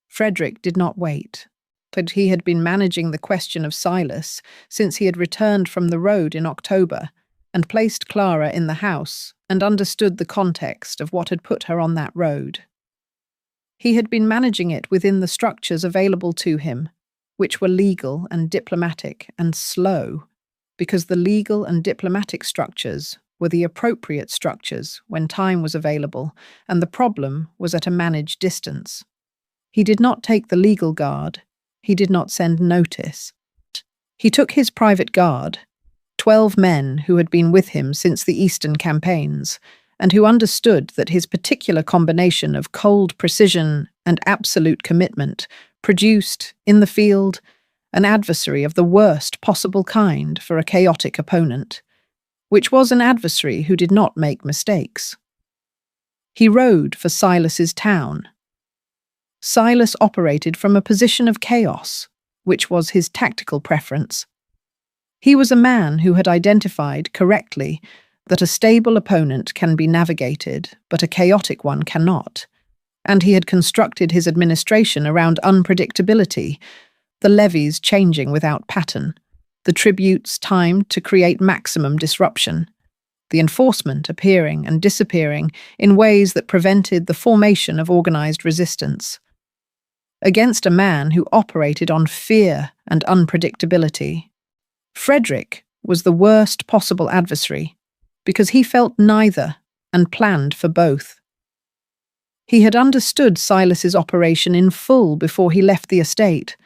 Frederick did not wait, but he had been managing the question of Silas since he had returned from the road in October and placed Clara in the house and understood the context of what had put her on that road. He had been managing it within the structures available to him, which were legal and diplomatic and slow, because the legal and diplomatic structures were the appropriate structures when time was available, and the problem was at a managed distance. He did not take the legal guard. He did not send notice. He took his private guard, 12 men who had been with him since the Eastern campaigns, and who understood that his particular combination of cold precision and absolute commitment produced, in the field, an adversary of the worst possible kind for a chaotic opponent, which was an adversary who did not make mistakes. He rode for Silas's town. Silas operated from a position of chaos, which was his tactical preference. He was a man who had identified correctly that a stable opponent can be navigated, but a chaotic one cannot, and he had constructed his administration around unpredictability, the levies changing without pattern, the tributes timed to create maximum disruption, the enforcement appearing and disappearing in ways that prevented the formation of organized resistance. Against a man who operated on fear and unpredictability, Frederick was the worst possible adversary because he felt neither and planned for both. He had understood Silas's operation in full before he left the estate,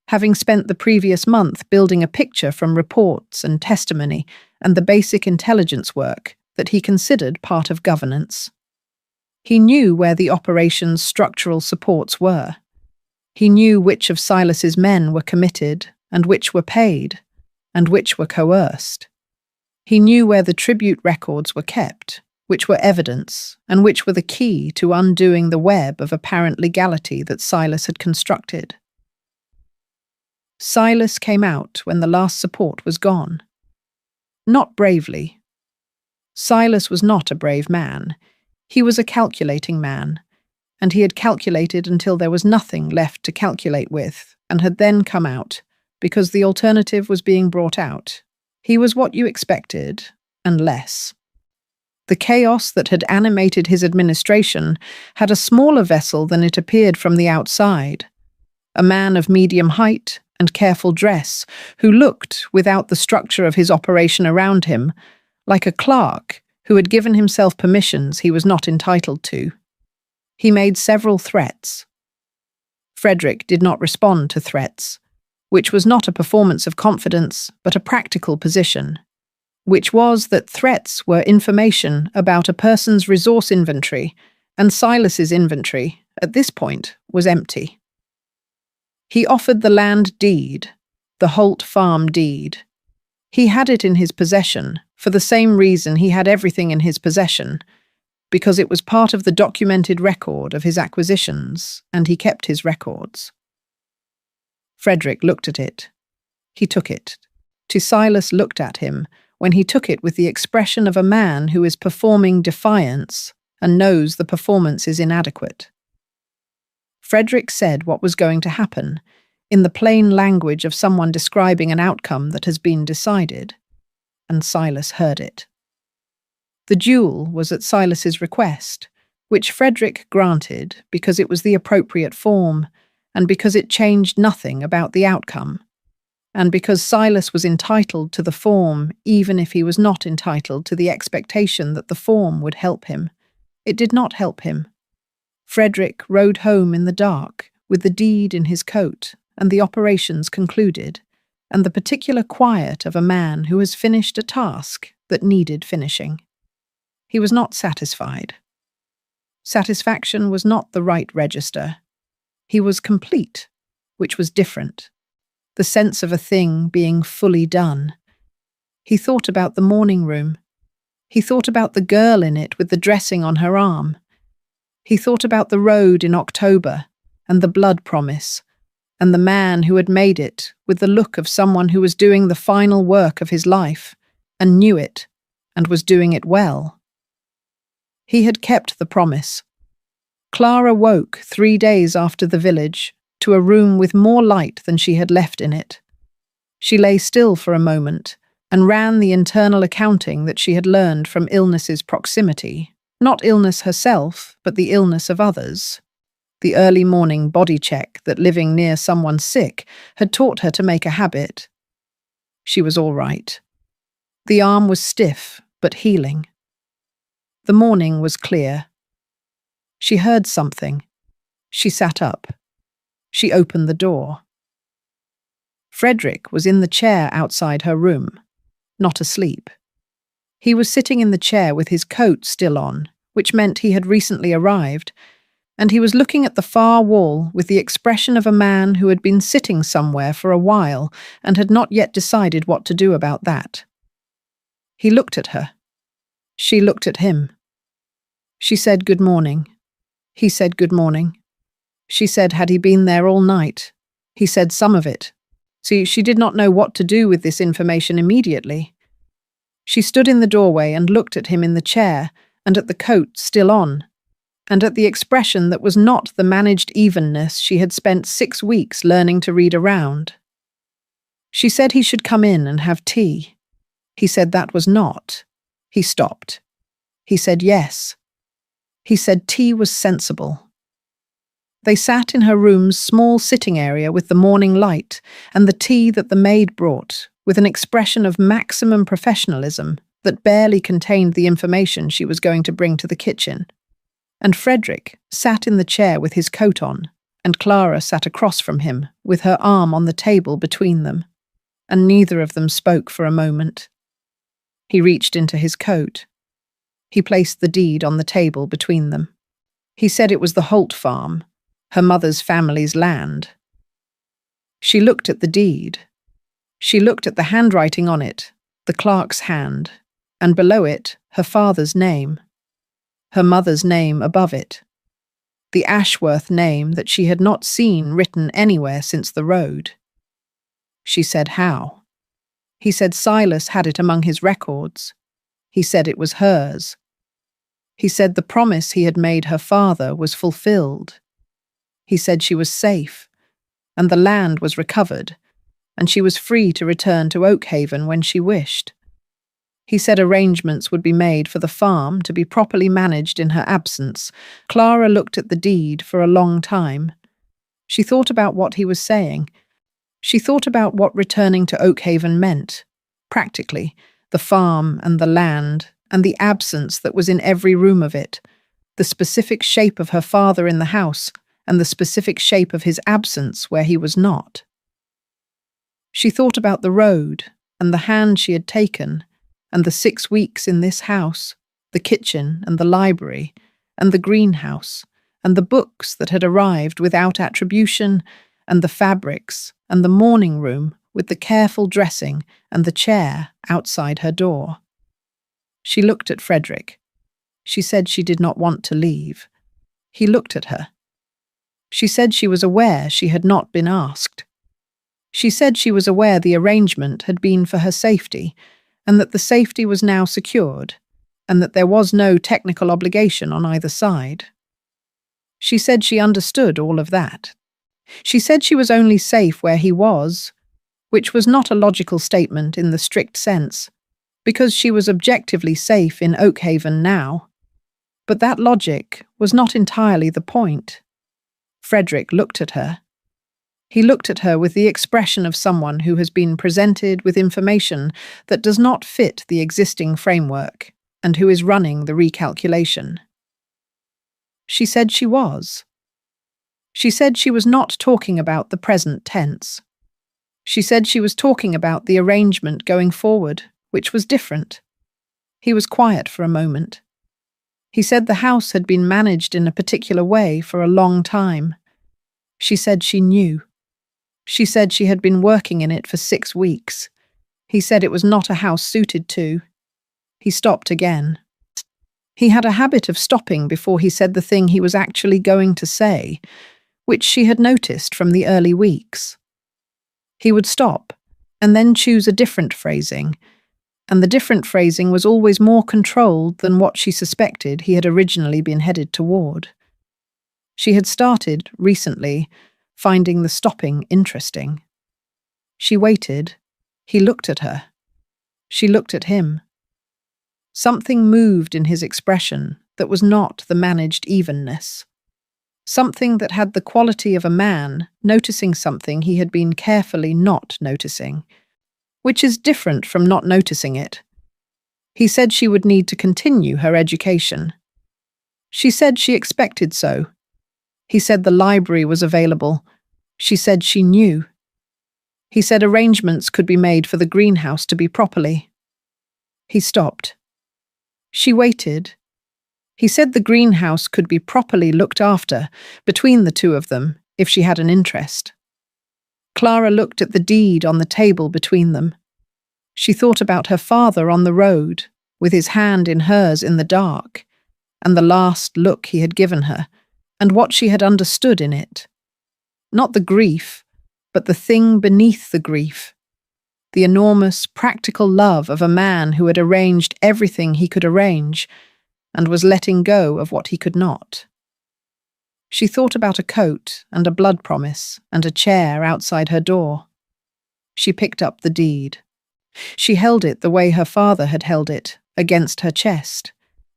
having spent the previous month building a picture from reports and testimony and the basic intelligence work that he considered part of governance. He knew where the operation's structural supports were. He knew which of Silas's men were committed and which were paid and which were coerced. He knew where the tribute records were kept, which were evidence, and which were the key to undoing the web of apparent legality that Silas had constructed. Silas came out when the last support was gone. Not bravely. Silas was not a brave man. He was a calculating man, and he had calculated until there was nothing left to calculate with, and had then come out, because the alternative was being brought out. He was what you expected, and less. The chaos that had animated his administration had a smaller vessel than it appeared from the outside. A man of medium height and careful dress, who looked, without the structure of his operation around him, like a clerk who had given himself permissions he was not entitled to. He made several threats. Frederick did not respond to threats, which was not a performance of confidence, but a practical position, which was that threats were information about a person's resource inventory, and Silas's inventory, at this point, was empty. He offered the land deed, the Holt Farm deed. He had it in his possession for the same reason he had everything in his possession, because it was part of the documented record of his acquisitions, and he kept his records. Frederick looked at it. He took it. Silas looked at him when he took it with the expression of a man who is performing defiance and knows the performance is inadequate. Frederick said what was going to happen, in the plain language of someone describing an outcome that has been decided, and Silas heard it. The duel was at Silas's request, which Frederick granted because it was the appropriate form, and because it changed nothing about the outcome, and because Silas was entitled to the form even if he was not entitled to the expectation that the form would help him. It did not help him. Frederick rode home in the dark, with the deed in his coat, and the operations concluded, and the particular quiet of a man who has finished a task that needed finishing. He was not satisfied. Satisfaction was not the right register. He was complete, which was different. The sense of a thing being fully done. He thought about the morning room. He thought about the girl in it with the dressing on her arm. He thought about the road in October, and the blood promise, and the man who had made it with the look of someone who was doing the final work of his life, and knew it, and was doing it well. He had kept the promise. Clara woke 3 days after the village to a room with more light than she had left in it. She lay still for a moment and ran the internal accounting that she had learned from illness's proximity, not illness herself, but the illness of others. The early morning body check that living near someone sick had taught her to make a habit. She was all right. The arm was stiff, but healing. The morning was clear. She heard something. She sat up. She opened the door. Frederick was in the chair outside her room, not asleep. He was sitting in the chair with his coat still on, which meant he had recently arrived, and he was looking at the far wall with the expression of a man who had been sitting somewhere for a while and had not yet decided what to do about that. He looked at her. She looked at him. She said good morning. He said good morning. She said had he been there all night. He said some of it. See, she did not know what to do with this information immediately. She stood in the doorway and looked at him in the chair, and at the coat still on, and at the expression that was not the managed evenness she had spent 6 weeks learning to read around. She said he should come in and have tea. He said that was not. He stopped. He said yes. He said tea was sensible. They sat in her room's small sitting area with the morning light and the tea that the maid brought, with an expression of maximum professionalism that barely contained the information she was going to bring to the kitchen. And Frederick sat in the chair with his coat on, and Clara sat across from him, with her arm on the table between them, and neither of them spoke for a moment. He reached into his coat. He placed the deed on the table between them. He said it was the Holt farm, her mother's family's land. She looked at the deed. She looked at the handwriting on it, the clerk's hand, and below it, her father's name. Her mother's name above it. The Ashworth name that she had not seen written anywhere since the road. She said how. He said Silas had it among his records. He said it was hers. He said the promise he had made her father was fulfilled. He said she was safe, and the land was recovered, and she was free to return to Oakhaven when she wished. He said arrangements would be made for the farm to be properly managed in her absence. Clara looked at the deed for a long time. She thought about what he was saying. She thought about what returning to Oakhaven meant. Practically, the farm and the land, and the absence that was in every room of it, the specific shape of her father in the house, and the specific shape of his absence where he was not. She thought about the road, and the hand she had taken, and the 6 weeks in this house, the kitchen and the library, and the greenhouse, and the books that had arrived without attribution, and the fabrics, and the morning room with the careful dressing and the chair outside her door. She looked at Frederick. She said she did not want to leave. He looked at her. She said she was aware she had not been asked. She said she was aware the arrangement had been for her safety, and that the safety was now secured, and that there was no technical obligation on either side. She said she understood all of that. She said she was only safe where he was, which was not a logical statement in the strict sense, because she was objectively safe in Oakhaven now. But that logic was not entirely the point. Frederick looked at her. He looked at her with the expression of someone who has been presented with information that does not fit the existing framework and who is running the recalculation. She said she was. She said she was not talking about the present tense. She said she was talking about the arrangement going forward, which was different. He was quiet for a moment. He said the house had been managed in a particular way for a long time. She said she knew. She said she had been working in it for 6 weeks. He said it was not a house suited to. He stopped again. He had a habit of stopping before he said the thing he was actually going to say, which she had noticed from the early weeks. He would stop, and then choose a different phrasing, and the different phrasing was always more controlled than what she suspected he had originally been headed toward. She had started, recently, finding the stopping interesting. She waited. He looked at her. She looked at him. Something moved in his expression that was not the managed evenness. Something that had the quality of a man noticing something he had been carefully not noticing, which is different from not noticing it. He said she would need to continue her education. She said she expected so. He said the library was available. She said she knew. He said arrangements could be made for the greenhouse to be properly. He stopped. She waited. He said the greenhouse could be properly looked after between the two of them if she had an interest. Clara looked at the deed on the table between them. She thought about her father on the road, with his hand in hers in the dark, and the last look he had given her, and what she had understood in it. Not the grief, but the thing beneath the grief. The enormous, practical love of a man who had arranged everything he could arrange, and was letting go of what he could not. She thought about a coat and a blood promise and a chair outside her door. She picked up the deed. She held it the way her father had held it, against her chest,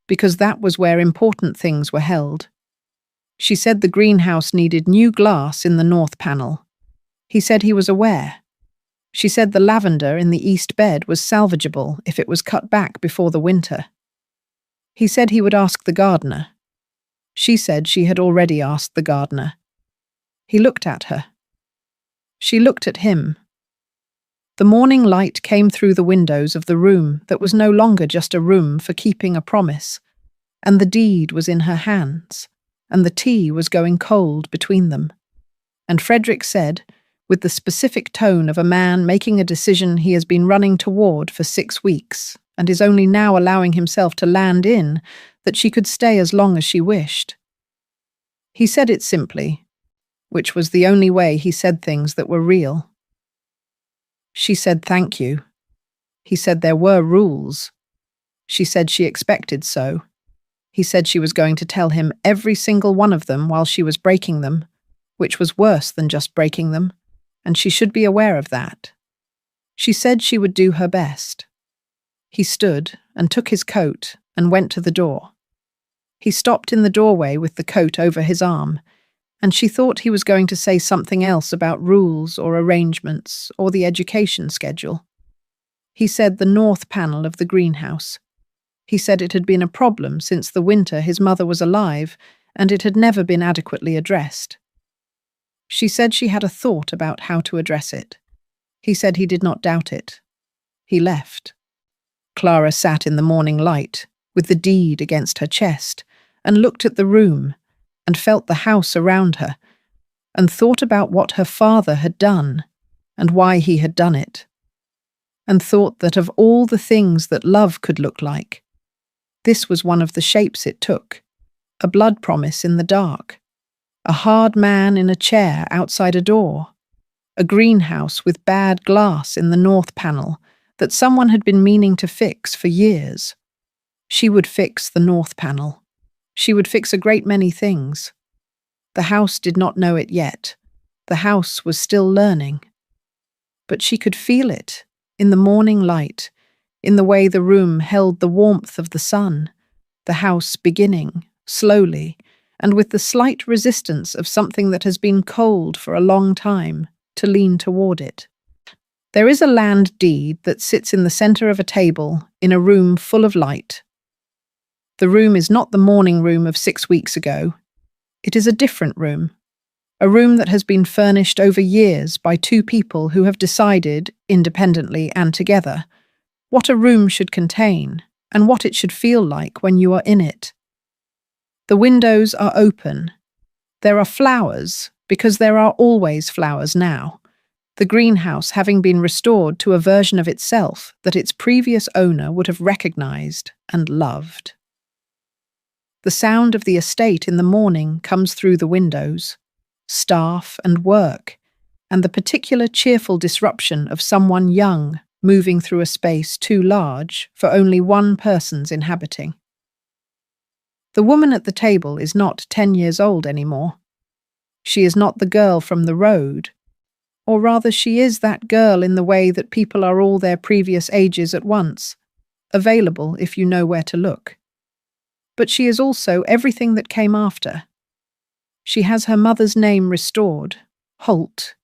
because that was where important things were held. She said the greenhouse needed new glass in the north panel. He said he was aware. She said the lavender in the east bed was salvageable if it was cut back before the winter. He said he would ask the gardener. She said she had already asked the gardener. He looked at her. She looked at him. The morning light came through the windows of the room that was no longer just a room for keeping a promise, and the deed was in her hands, and the tea was going cold between them. And Frederick said, with the specific tone of a man making a decision he has been running toward for 6 weeks, and is only now allowing himself to land in, that she could stay as long as she wished. He said it simply, which was the only way he said things that were real. She said thank you. He said there were rules. She said she expected so. He said she was going to tell him every single one of them while she was breaking them, which was worse than just breaking them, and she should be aware of that. She said she would do her best. He stood and took his coat and went to the door. He stopped in the doorway with the coat over his arm, and she thought he was going to say something else about rules or arrangements or the education schedule. He said the north panel of the greenhouse. He said it had been a problem since the winter his mother was alive, and it had never been adequately addressed. She said she had a thought about how to address it. He said he did not doubt it. He left. Clara sat in the morning light, with the deed against her chest, and looked at the room, and felt the house around her, and thought about what her father had done, and why he had done it, and thought that of all the things that love could look like, this was one of the shapes it took, a blood promise in the dark, a hard man in a chair outside a door, a greenhouse with bad glass in the north panel that someone had been meaning to fix for years. She would fix the north panel. She would fix a great many things. The house did not know it yet. The house was still learning. But she could feel it, in the morning light, in the way the room held the warmth of the sun, the house beginning, slowly, and with the slight resistance of something that has been cold for a long time, to lean toward it. There is a land deed that sits in the center of a table in a room full of light. The room is not the morning room of 6 weeks ago. It is a different room. A room that has been furnished over years by two people who have decided, independently and together, what a room should contain and what it should feel like when you are in it. The windows are open. There are flowers, because there are always flowers now, the greenhouse having been restored to a version of itself that its previous owner would have recognized and loved. The sound of the estate in the morning comes through the windows, staff and work, and the particular cheerful disruption of someone young moving through a space too large for only one person's inhabiting. The woman at the table is not 10 years old anymore. She is not the girl from the road, or rather she is that girl in the way that people are all their previous ages at once, available if you know where to look. But she is also everything that came after. She has her mother's name restored, Holt,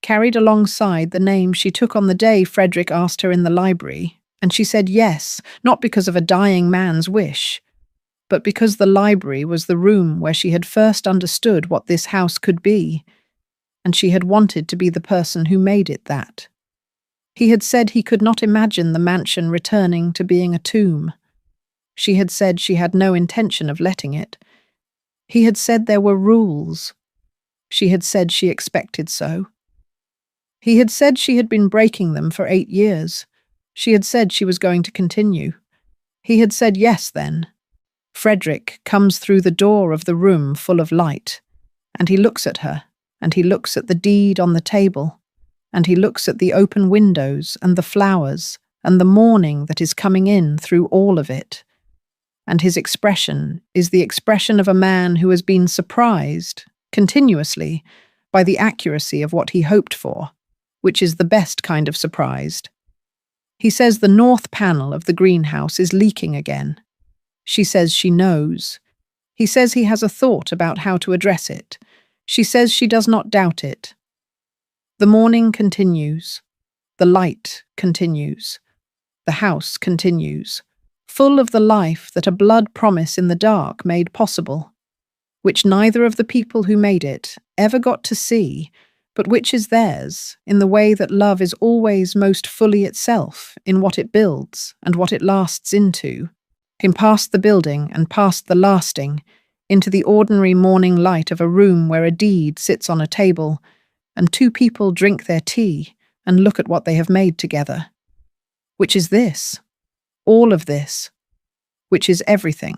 carried alongside the name she took on the day Frederick asked her in the library, and she said yes, not because of a dying man's wish, but because the library was the room where she had first understood what this house could be, and she had wanted to be the person who made it that. He had said he could not imagine the mansion returning to being a tomb. She had said she had no intention of letting it. He had said there were rules. She had said she expected so. He had said she had been breaking them for 8 years. She had said she was going to continue. He had said yes then. Frederick comes through the door of the room full of light, and he looks at her, and he looks at the deed on the table, and he looks at the open windows and the flowers and the morning that is coming in through all of it. And his expression is the expression of a man who has been surprised, continuously, by the accuracy of what he hoped for, which is the best kind of surprised. He says the north panel of the greenhouse is leaking again. She says she knows. He says he has a thought about how to address it. She says she does not doubt it. The morning continues. The light continues. The house continues, full of the life that a blood promise in the dark made possible, which neither of the people who made it ever got to see, but which is theirs in the way that love is always most fully itself in what it builds and what it lasts into, in past the building and past the lasting, into the ordinary morning light of a room where a deed sits on a table and two people drink their tea and look at what they have made together, which is this, all of this, which is everything.